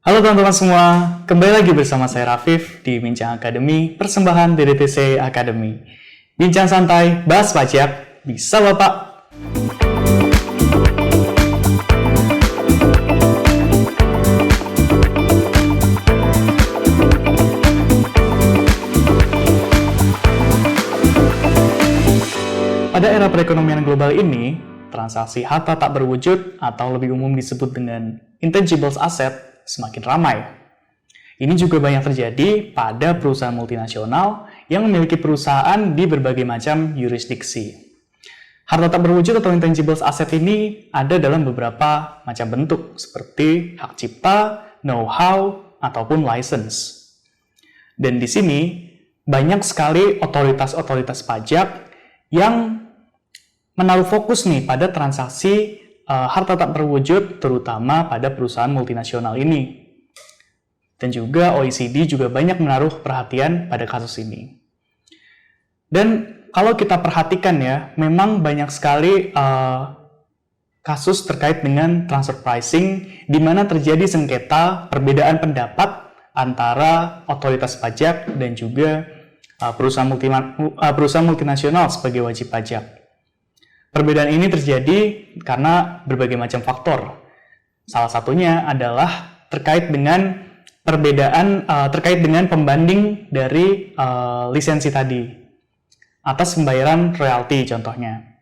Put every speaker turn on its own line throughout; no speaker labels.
Halo teman-teman semua, kembali lagi bersama saya Rafif di Bincang Akademi, persembahan DDTC Academy. Bincang santai, bahas pajak, bisa Bapak? Pada era perekonomian global ini, transaksi harta tak berwujud atau lebih umum disebut dengan intangible asset semakin ramai. Ini juga banyak terjadi pada perusahaan multinasional yang memiliki perusahaan di berbagai macam yurisdiksi. Harta tak berwujud atau intangible asset ini ada dalam beberapa macam bentuk, seperti hak cipta, know-how, ataupun license. Dan di sini banyak sekali otoritas-otoritas pajak yang menaruh fokus nih pada transaksi harta tak berwujud, terutama pada perusahaan multinasional ini. Dan juga OECD juga banyak menaruh perhatian pada kasus ini. Dan kalau kita perhatikan ya, memang banyak sekali kasus terkait dengan transfer pricing, di mana terjadi sengketa perbedaan pendapat antara otoritas pajak dan juga perusahaan multinasional sebagai wajib pajak. Perbedaan ini terjadi karena berbagai macam faktor. Salah satunya adalah terkait dengan terkait dengan pembanding dari lisensi tadi atas pembayaran royalti contohnya.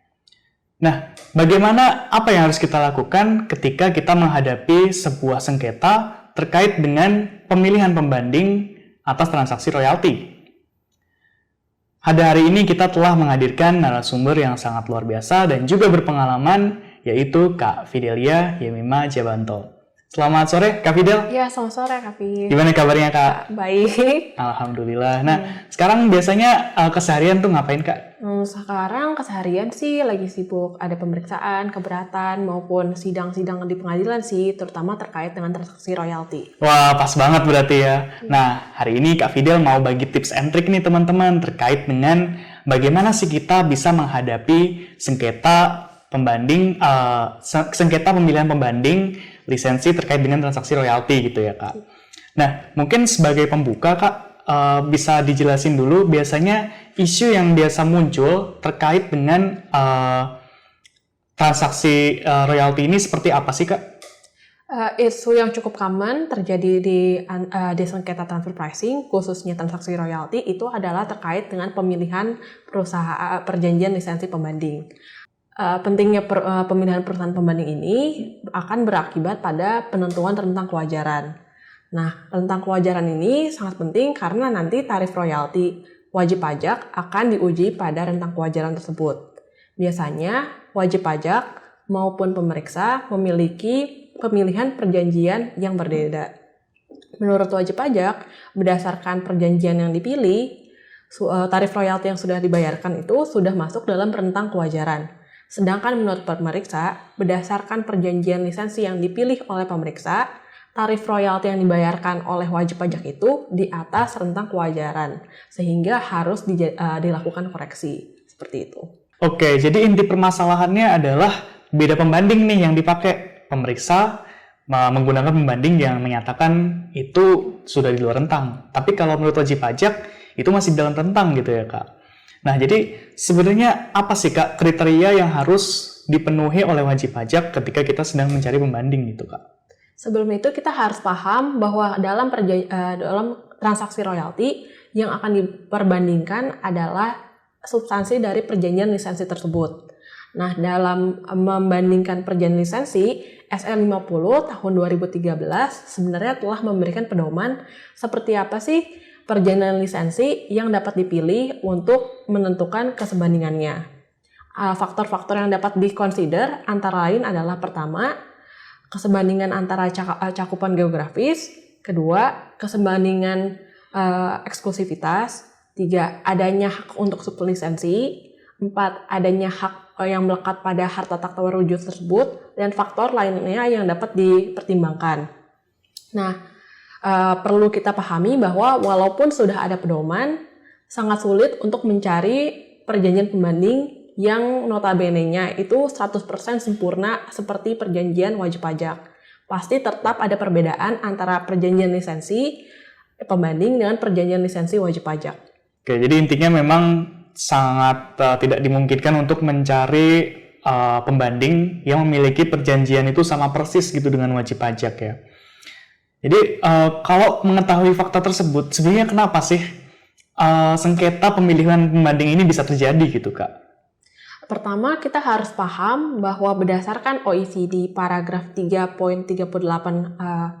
Nah, apa yang harus kita lakukan ketika kita menghadapi sebuah sengketa terkait dengan pemilihan pembanding atas transaksi royalti? Pada hari ini kita telah menghadirkan narasumber yang sangat luar biasa dan juga berpengalaman, yaitu Kak Fidelia Yemima Jabanto. Selamat sore, Kak Fidel.
Ya, selamat sore, Kak Fidel.
Gimana kabarnya, Kak?
Baik.
Alhamdulillah. Nah, sekarang biasanya keseharian tuh ngapain, Kak?
Sekarang keseharian sih lagi sibuk. Ada pemeriksaan, keberatan, maupun sidang-sidang di pengadilan sih, terutama terkait dengan transaksi royalti.
Wah, pas banget berarti ya. Nah, hari ini Kak Fidel mau bagi tips and trick nih teman-teman terkait dengan bagaimana sih kita bisa menghadapi sengketa pemilihan pembanding lisensi terkait dengan transaksi royalti gitu ya, Kak. Nah, mungkin sebagai pembuka, Kak, bisa dijelasin dulu biasanya isu yang biasa muncul terkait dengan transaksi royalti ini seperti apa sih, Kak?
Isu yang cukup common terjadi di sengketa transfer pricing, khususnya transaksi royalti, itu adalah terkait dengan pemilihan perjanjian lisensi pembanding. Pentingnya pemilihan perusahaan pembanding ini akan berakibat pada penentuan tentang kewajaran. Nah, tentang kewajaran ini sangat penting karena nanti tarif royalti wajib pajak akan diuji pada rentang kewajaran tersebut. Biasanya, wajib pajak maupun pemeriksa memiliki pemilihan perjanjian yang berbeda. Menurut wajib pajak, berdasarkan perjanjian yang dipilih, tarif royalti yang sudah dibayarkan itu sudah masuk dalam rentang kewajaran. Sedangkan menurut pemeriksa, berdasarkan perjanjian lisensi yang dipilih oleh pemeriksa, tarif royalti yang dibayarkan oleh wajib pajak itu di atas rentang kewajaran, sehingga harus dilakukan koreksi. Seperti itu.
Oke, jadi inti permasalahannya adalah beda pembanding nih yang dipakai. Pemeriksa menggunakan pembanding yang menyatakan itu sudah di luar rentang. Tapi kalau menurut wajib pajak, itu masih dalam rentang gitu ya, Kak. Nah, jadi sebenarnya apa sih, Kak, kriteria yang harus dipenuhi oleh wajib pajak ketika kita sedang mencari pembanding gitu, Kak?
Sebelum itu kita harus paham bahwa dalam transaksi royalti yang akan diperbandingkan adalah substansi dari perjanjian lisensi tersebut. Nah, dalam membandingkan perjanjian lisensi, SL 50 tahun 2013 sebenarnya telah memberikan pedoman seperti apa sih perjanjian lisensi yang dapat dipilih untuk menentukan kesebandingannya. Faktor-faktor yang dapat dikonsider antara lain adalah pertama, kesebandingan antara cakupan geografis, kedua, kesebandingan eksklusivitas, tiga, adanya hak untuk sublisensi, empat, adanya hak yang melekat pada harta tak berwujud tersebut, dan faktor lainnya yang dapat dipertimbangkan. Nah, perlu kita pahami bahwa walaupun sudah ada pedoman, sangat sulit untuk mencari perjanjian pembanding yang notabene-nya itu 100% sempurna seperti perjanjian wajib pajak. Pasti tetap ada perbedaan antara perjanjian lisensi pembanding dengan perjanjian lisensi wajib pajak.
Oke, jadi intinya memang sangat tidak dimungkinkan untuk mencari pembanding yang memiliki perjanjian itu sama persis gitu dengan wajib pajak ya. Jadi kalau mengetahui fakta tersebut, sebenarnya kenapa sih sengketa pemilihan pembanding ini bisa terjadi gitu Kak?
Pertama, kita harus paham bahwa berdasarkan OECD paragraf 3.38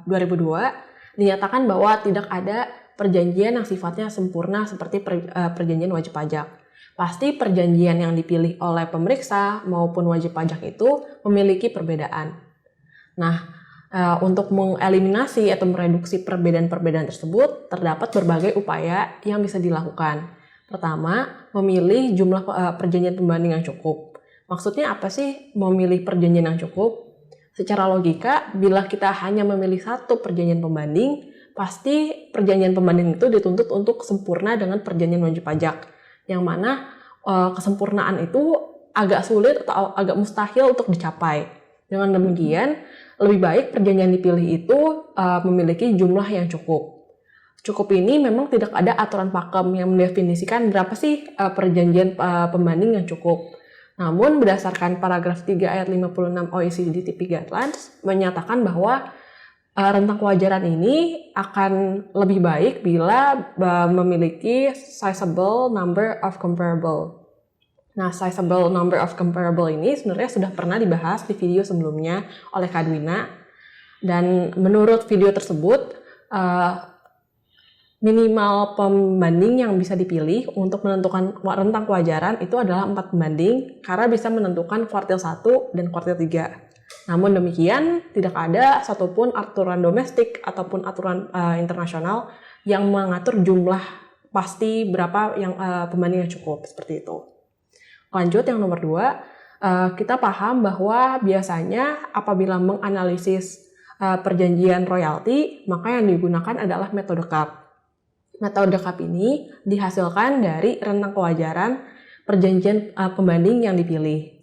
2002, dinyatakan bahwa tidak ada perjanjian yang sifatnya sempurna seperti perjanjian wajib pajak. Pasti perjanjian yang dipilih oleh pemeriksa maupun wajib pajak itu memiliki perbedaan. Nah, untuk mengeliminasi atau mereduksi perbedaan-perbedaan tersebut, terdapat berbagai upaya yang bisa dilakukan. Pertama, memilih jumlah perjanjian pembanding yang cukup. Maksudnya apa sih memilih perjanjian yang cukup? Secara logika, bila kita hanya memilih satu perjanjian pembanding, pasti perjanjian pembanding itu dituntut untuk sempurna dengan perjanjian wajib pajak. Yang mana kesempurnaan itu agak sulit atau agak mustahil untuk dicapai. Dengan demikian, lebih baik perjanjian dipilih itu memiliki jumlah yang cukup. Cukup ini memang tidak ada aturan pakem yang mendefinisikan berapa sih perjanjian pembanding yang cukup. Namun berdasarkan paragraf 3 ayat 56 OECD TP Guidelines menyatakan bahwa rentang kewajaran ini akan lebih baik bila memiliki sizable number of comparable. Nah, sizable number of comparable ini sebenarnya sudah pernah dibahas di video sebelumnya oleh Kak Dwina. Dan menurut video tersebut, minimal pembanding yang bisa dipilih untuk menentukan rentang kewajaran itu adalah 4 pembanding karena bisa menentukan kuartil 1 dan kuartil 3. Namun demikian, tidak ada satupun aturan domestik ataupun aturan internasional yang mengatur jumlah pasti berapa yang pembanding yang cukup, seperti itu. Lanjut yang nomor 2, kita paham bahwa biasanya apabila menganalisis perjanjian royalti, maka yang digunakan adalah metode CAP. Metode CAP ini dihasilkan dari rentang kewajaran perjanjian pembanding yang dipilih.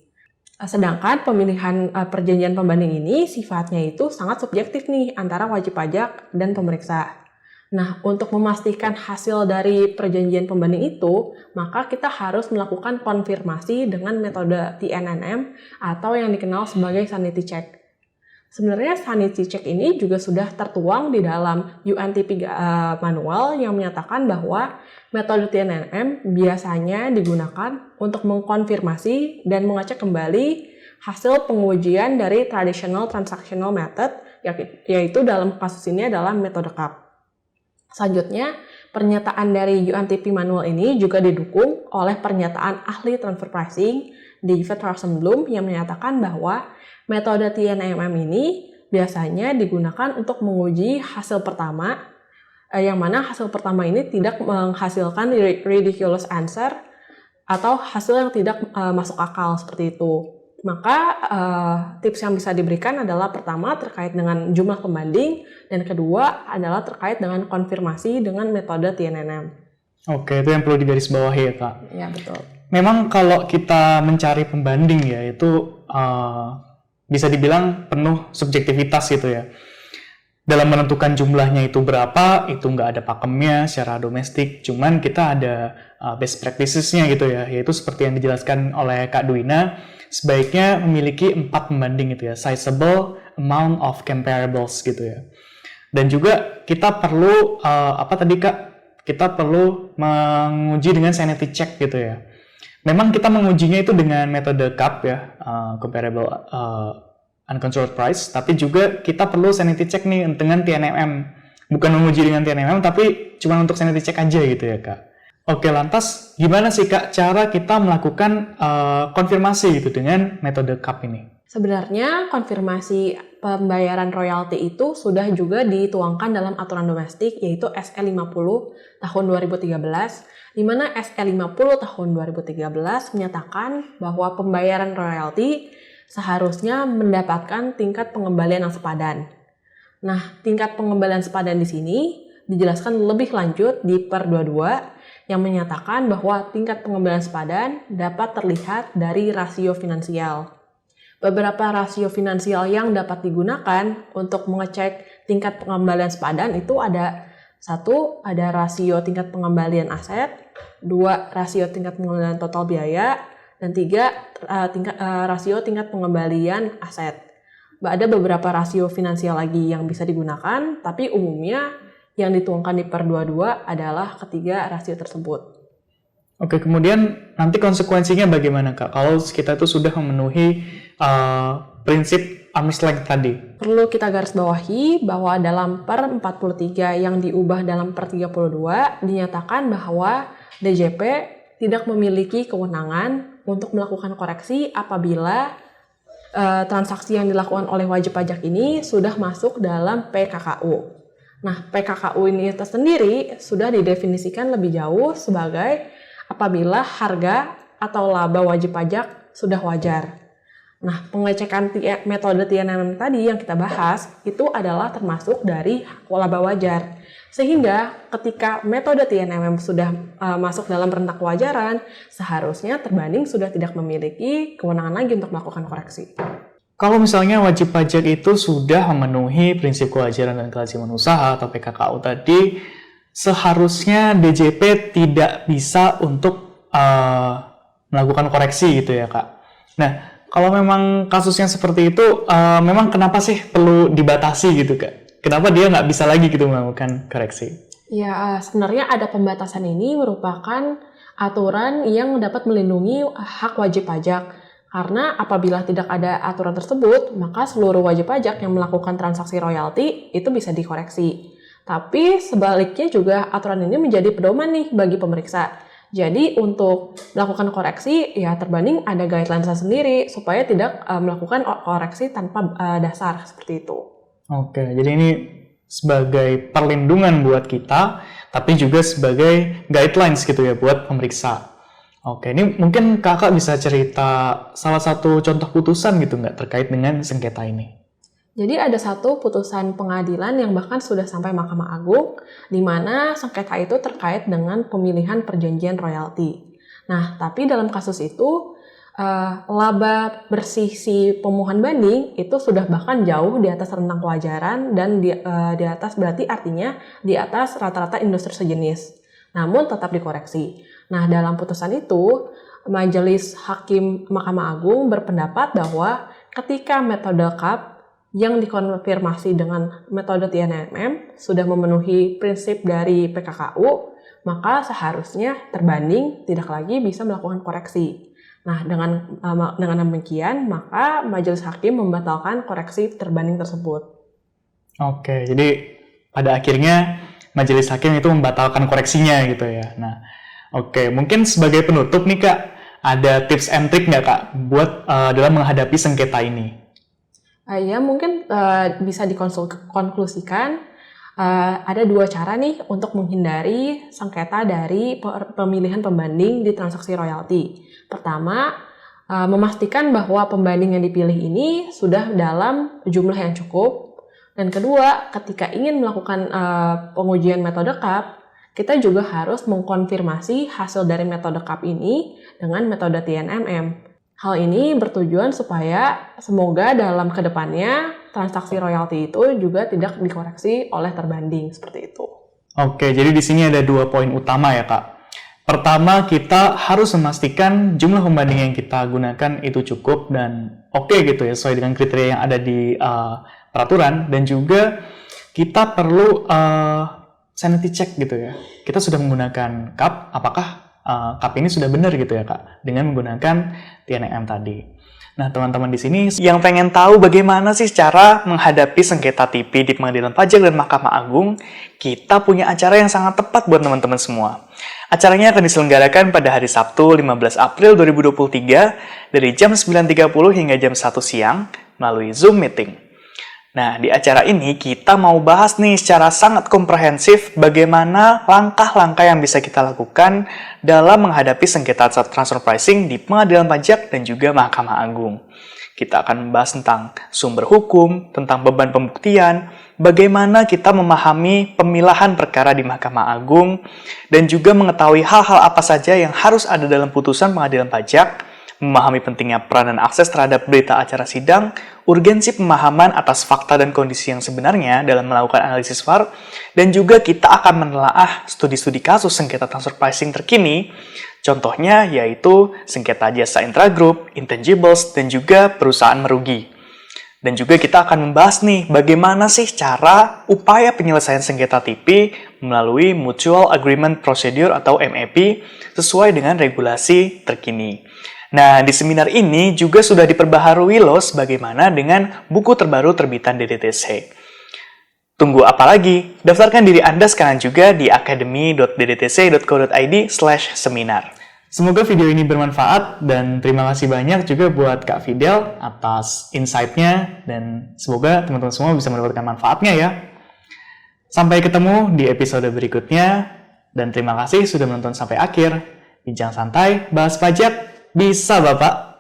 Sedangkan pemilihan perjanjian pembanding ini sifatnya itu sangat subjektif nih antara wajib pajak dan pemeriksa. Nah, untuk memastikan hasil dari perjanjian pembanding itu, maka kita harus melakukan konfirmasi dengan metode TNNM atau yang dikenal sebagai sanity check. Sebenarnya sanity check ini juga sudah tertuang di dalam UNTP manual yang menyatakan bahwa metode TNNM biasanya digunakan untuk mengkonfirmasi dan mengecek kembali hasil pengujian dari traditional transactional method, yaitu dalam kasus ini adalah metode CAP. Selanjutnya, pernyataan dari UNTP manual ini juga didukung oleh pernyataan ahli transfer pricing David Rosenblum yang menyatakan bahwa metode TNNM ini biasanya digunakan untuk menguji hasil pertama, yang mana hasil pertama ini tidak menghasilkan ridiculous answer atau hasil yang tidak masuk akal seperti itu. Maka tips yang bisa diberikan adalah pertama terkait dengan jumlah pembanding dan kedua adalah terkait dengan konfirmasi dengan metode TNNM.
Oke, itu yang perlu digarisbawahi ya Kak.
Ya, betul.
Memang kalau kita mencari pembanding ya itu bisa dibilang penuh subjektivitas gitu ya. Dalam menentukan jumlahnya itu berapa, itu nggak ada pakemnya secara domestik, cuman kita ada best practices-nya gitu ya, yaitu seperti yang dijelaskan oleh Kak Dwina, sebaiknya memiliki 4 pembanding gitu ya, sizable amount of comparables gitu ya. Dan juga kita perlu, kita perlu menguji dengan sanity check gitu ya. Memang kita mengujinya itu dengan metode CAP ya, comparable uncontrolled price, tapi juga kita perlu sanity check nih dengan TNNM. Bukan menguji dengan TNNM, tapi cuma untuk sanity check aja gitu ya Kak. Oke, lantas gimana sih Kak cara kita melakukan konfirmasi gitu dengan metode CAP ini?
Sebenarnya konfirmasi pembayaran royalti itu sudah juga dituangkan dalam aturan domestik yaitu SE 50 tahun 2013, di mana SE 50 tahun 2013 menyatakan bahwa pembayaran royalti seharusnya mendapatkan tingkat pengembalian yang sepadan. Nah, tingkat pengembalian sepadan di sini dijelaskan lebih lanjut di per 22 yang menyatakan bahwa tingkat pengembalian sepadan dapat terlihat dari rasio finansial. Beberapa rasio finansial yang dapat digunakan untuk mengecek tingkat pengembalian sepadan itu ada: satu, ada rasio tingkat pengembalian aset; dua, rasio tingkat pengembalian total biaya; dan tiga, rasio tingkat pengembalian aset. Ada beberapa rasio finansial lagi yang bisa digunakan, tapi umumnya yang dituangkan di per 22 adalah ketiga rasio tersebut.
Oke, kemudian nanti konsekuensinya bagaimana, Kak? Kalau kita itu sudah memenuhi prinsip arm's length tadi.
Perlu kita garis bawahi bahwa dalam per 43 yang diubah dalam per 32 dinyatakan bahwa DJP tidak memiliki kewenangan untuk melakukan koreksi apabila transaksi yang dilakukan oleh wajib pajak ini sudah masuk dalam PKKU. Nah, PKKU ini tersendiri sudah didefinisikan lebih jauh sebagai apabila harga atau laba wajib pajak sudah wajar. Nah, pengecekan metode TNMM tadi yang kita bahas itu adalah termasuk dari laba wajar. Sehingga ketika metode TNMM sudah masuk dalam rentang kewajaran, seharusnya terbanding sudah tidak memiliki kewenangan lagi untuk melakukan koreksi.
Kalau misalnya wajib pajak itu sudah memenuhi prinsip kewajaran dan kelaziman usaha atau PKKU tadi, seharusnya DJP tidak bisa untuk melakukan koreksi gitu ya, Kak. Nah, kalau memang kasusnya seperti itu, memang kenapa sih perlu dibatasi gitu, Kak? Kenapa dia nggak bisa lagi gitu melakukan koreksi?
Ya, sebenarnya ada pembatasan ini merupakan aturan yang dapat melindungi hak wajib pajak. Karena apabila tidak ada aturan tersebut, maka seluruh wajib pajak yang melakukan transaksi royalti itu bisa dikoreksi. Tapi sebaliknya juga aturan ini menjadi pedoman nih bagi pemeriksa. Jadi untuk melakukan koreksi ya terbanding ada guidelines sendiri supaya tidak melakukan koreksi tanpa dasar seperti itu.
Oke, jadi ini sebagai perlindungan buat kita, tapi juga sebagai guidelines gitu ya buat pemeriksa. Oke, ini mungkin kakak bisa cerita salah satu contoh putusan gitu nggak terkait dengan sengketa ini?
Jadi ada satu putusan pengadilan yang bahkan sudah sampai Mahkamah Agung, di mana sengketa itu terkait dengan pemilihan perjanjian royalti. Nah, tapi dalam kasus itu, laba bersih si pemohon banding itu sudah bahkan jauh di atas rentang kewajaran dan di atas berarti artinya di atas rata-rata industri sejenis. Namun tetap dikoreksi. Nah, dalam putusan itu, Majelis Hakim Mahkamah Agung berpendapat bahwa ketika metode CAP yang dikonfirmasi dengan metode TNMM sudah memenuhi prinsip dari PKKU, maka seharusnya terbanding tidak lagi bisa melakukan koreksi. Nah, dengan demikian, maka Majelis Hakim membatalkan koreksi terbanding tersebut.
Oke, jadi pada akhirnya Majelis Hakim itu membatalkan koreksinya gitu ya. Nah, oke, mungkin sebagai penutup nih Kak, ada tips and trick nggak Kak buat dalam menghadapi sengketa ini?
Ya, mungkin bisa dikonklusikan ada dua cara nih untuk menghindari sengketa dari pemilihan pembanding di transaksi royalti. Pertama, memastikan bahwa pembanding yang dipilih ini sudah dalam jumlah yang cukup. Dan kedua, ketika ingin melakukan pengujian metode CAP, kita juga harus mengkonfirmasi hasil dari metode CAP ini dengan metode TNMM. Hal ini bertujuan supaya semoga dalam kedepannya transaksi royalti itu juga tidak dikoreksi oleh terbanding seperti itu.
Oke, jadi di sini ada 2 poin utama ya Kak. Pertama, kita harus memastikan jumlah pembanding yang kita gunakan itu cukup dan oke gitu ya, sesuai dengan kriteria yang ada di peraturan. Dan juga kita perlu sanity check gitu ya. Kita sudah menggunakan CAP, apakah CAP ini sudah benar gitu ya Kak, dengan menggunakan TNMM tadi. Nah, teman-teman di sini yang pengen tahu bagaimana sih cara menghadapi sengketa TIPI di Pengadilan Pajak dan Mahkamah Agung, kita punya acara yang sangat tepat buat teman-teman semua. Acaranya akan diselenggarakan pada hari Sabtu 15 April 2023 dari jam 9.30 hingga jam 1 siang melalui Zoom meeting. Nah, di acara ini kita mau bahas nih secara sangat komprehensif bagaimana langkah-langkah yang bisa kita lakukan dalam menghadapi sengketa transfer pricing di Pengadilan Pajak dan juga Mahkamah Agung. Kita akan membahas tentang sumber hukum, tentang beban pembuktian, bagaimana kita memahami pemilahan perkara di Mahkamah Agung, dan juga mengetahui hal-hal apa saja yang harus ada dalam putusan Pengadilan Pajak memahami pentingnya peran dan akses terhadap berita acara sidang, urgensi pemahaman atas fakta dan kondisi yang sebenarnya dalam melakukan analisis VAR, dan juga kita akan menelaah studi-studi kasus sengketa transfer pricing terkini, contohnya yaitu sengketa jasa intragroup, intangibles, dan juga perusahaan merugi. Dan juga kita akan membahas nih, bagaimana sih cara upaya penyelesaian sengketa TP melalui Mutual Agreement Procedure atau MAP sesuai dengan regulasi terkini. Nah, di seminar ini juga sudah diperbaharui loh sebagaimana dengan buku terbaru terbitan DDTC. Tunggu apa lagi? Daftarkan diri Anda sekarang juga di academy.ddtc.co.id/seminar. Semoga video ini bermanfaat dan terima kasih banyak juga buat Kak Fidel atas insight-nya dan semoga teman-teman semua bisa mendapatkan manfaatnya ya. Sampai ketemu di episode berikutnya dan terima kasih sudah menonton sampai akhir. Bincang santai, bahas pajak, bisa Bapak.